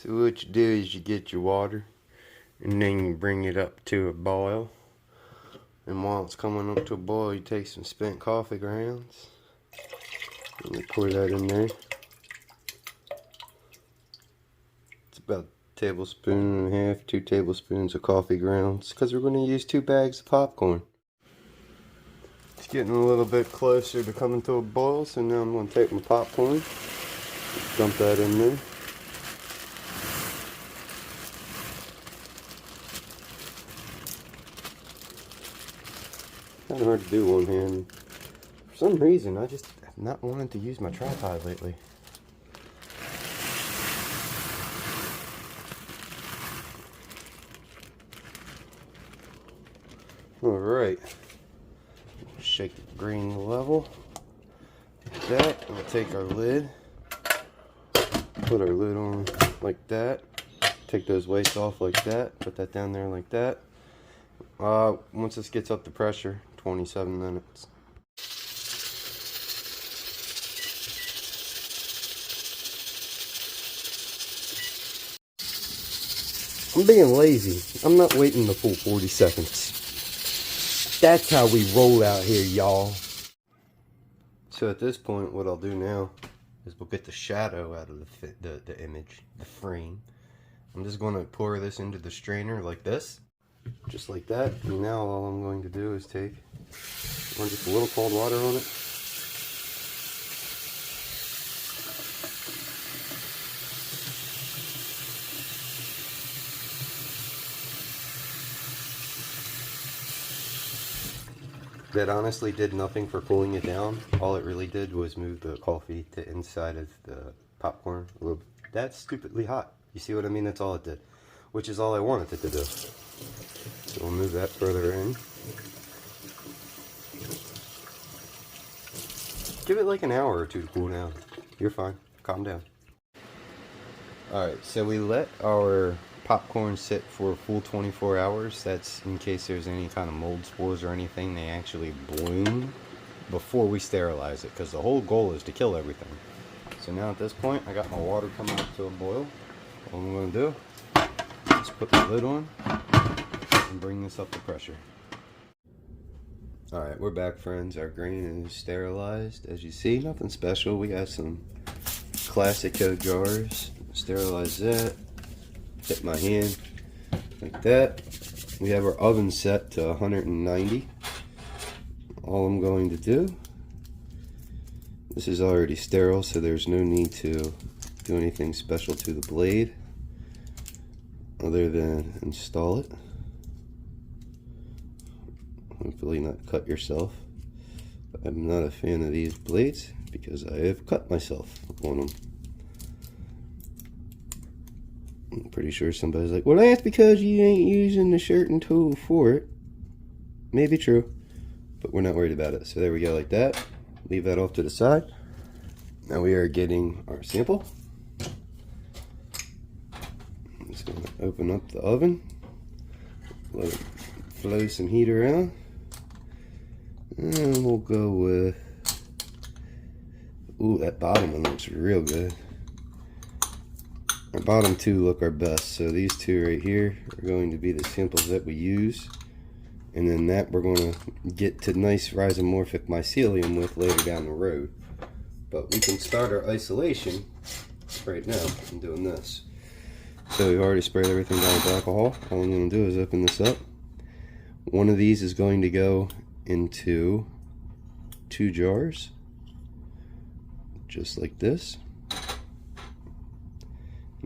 So what you do is you get your water and then you bring it up to a boil. And while it's coming up to a boil, you take some spent coffee grounds and you pour that in there. It's about a tablespoon and a half, 2 tablespoons of coffee grounds, because we're going to use 2 bags of popcorn. It's getting a little bit closer to coming to a boil, so now I'm going to take my popcorn, dump that in there. Kind of hard to do one hand. For some reason, I just have not wanted to use my tripod lately. Alright. Shake the green level. Like that. We'll take our lid. Put our lid on like that. Take those weights off like that. Put that down there like that. Once this gets up to pressure, 27 minutes. I'm being lazy. I'm not waiting the full 40 seconds. That's how we roll out here, y'all. So at this point, what I'll do now is we'll get the shadow out of the image, the frame. I'm just going to pour this into the strainer like this. Just like that. And now all I'm going to do is take just a little cold water on it. That honestly did nothing for cooling it down. All it really did was move the coffee to inside of the popcorn. That's stupidly hot. You see what I mean? That's all it did. Which is all I wanted it to do. So we'll move that further in. Give it like an hour or two to cool down. You're fine. Calm down. Alright, so we let our popcorn sit for a full 24 hours. That's in case there's any kind of mold spores or anything. They actually bloom before we sterilize it, because the whole goal is to kill everything. So now at this point, I got my water coming up to a boil. All I'm going to do is put the lid on and bring this up to pressure. Alright, we're back, friends. Our grain is sterilized. As you see, nothing special. We got some Classico jars. Sterilize that. Hit my hand like that. We have our oven set to 190. All I'm going to do, this is already sterile, so there's no need to do anything special to the blade other than install it. Hopefully not cut yourself. I'm not a fan of these blades because I have cut myself on them. I'm pretty sure somebody's like, well, that's because you ain't using the shirting tool for it. Maybe true, but we're not worried about it. So there we go, like that. Leave that off to the side. Now we are getting our sample. I'm just going to open up the oven. Let it flow some heat around. And we'll go with, ooh, that bottom one looks real good. Our bottom two look our best, so these two right here are going to be the samples that we use, and then that we're going to get to nice rhizomorphic mycelium with later down the road. But we can start our isolation right now. I'm doing this. So we've already sprayed everything down with alcohol. All I'm going to do is open this up. One of these is going to go into 2 jars, just like this.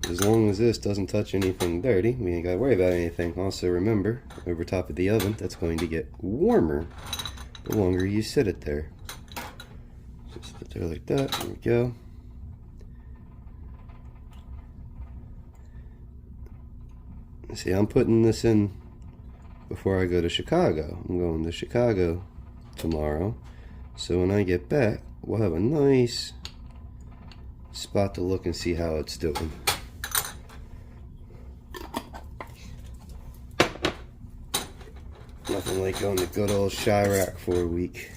As long as this doesn't touch anything dirty, we ain't got to worry about anything. Also remember, over top of the oven, that's going to get warmer the longer you sit it there. Just put it there like that. There we go. See, I'm putting this in before I go to Chicago. I'm going to Chicago tomorrow. So when I get back, we'll have a nice spot to look and see how it's doing. Nothing like going to good old Chirac for a week.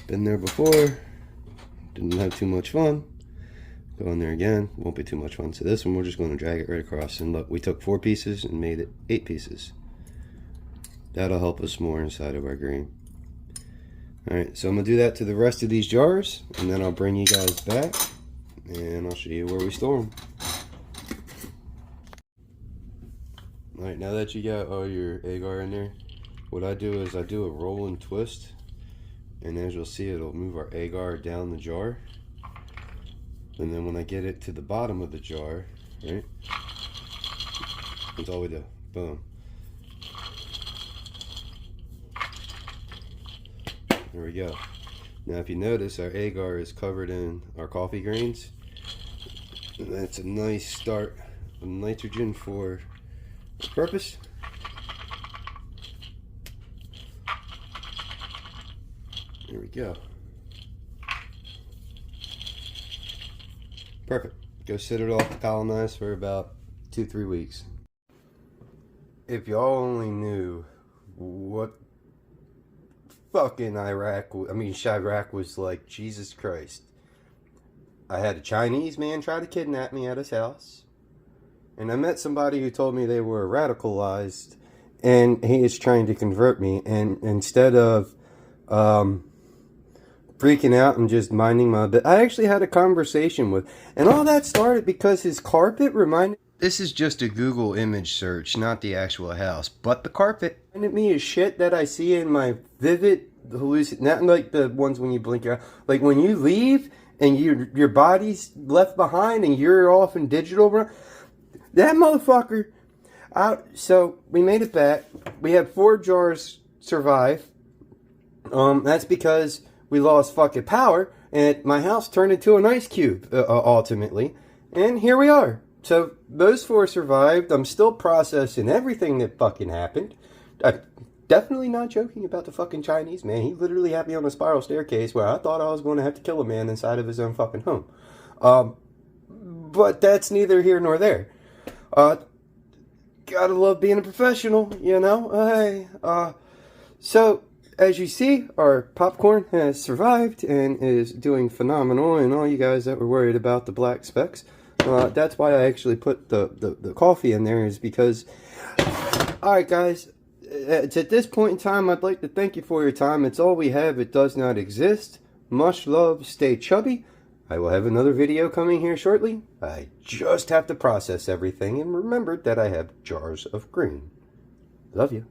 Been there before. Didn't have too much fun. go in there again. Won't be too much fun. So this one, we're just going to drag it right across. And look, we took 4 pieces and made it 8 pieces. That'll help us more inside of our green. Alright, so I'm going to do that to the rest of these jars, and then I'll bring you guys back, and I'll show you where we store them. Alright, now that you got all your agar in there, what I do is I do a roll and twist, and as you'll see, it'll move our agar down the jar. And then when I get it to the bottom of the jar, right, that's all we do. Boom. There we go. Now if you notice, our agar is covered in our coffee grains. And that's a nice start of nitrogen for the purpose. There we go. Perfect. Go sit it off to colonize for about 2-3 weeks. If y'all only knew what fucking Chirac was like, Jesus Christ. I had a Chinese man try to kidnap me at his house. And I met somebody who told me they were radicalized. And he is trying to convert me. And instead of freaking out and just minding my bit, I actually had a conversation with. And all that started because his carpet reminded. This is just a Google image search, not the actual house. But the carpet reminded me of shit that I see in my vivid not like the ones when you blink your eye. Like when you leave and your body's left behind and you're off in digital. That motherfucker. So we made it back. We had 4 jars survive. That's because we lost fucking power and my house turned into an ice cube ultimately. And here we are. So those 4 survived. I'm still processing everything that fucking happened. I'm definitely not joking about the fucking Chinese man. He literally had me on a spiral staircase where I thought I was going to have to kill a man inside of his own fucking home. But that's neither here nor there. Gotta love being a professional, you know. Hey, so as you see, our popcorn has survived and is doing phenomenal. And all you guys that were worried about the black specks, that's why I actually put the coffee in there, is because, alright guys, it's at this point in time, I'd like to thank you for your time. It's all we have. It does not exist. Much love. Stay chubby. I will have another video coming here shortly. I just have to process everything and remember that I have jars of green. Love you.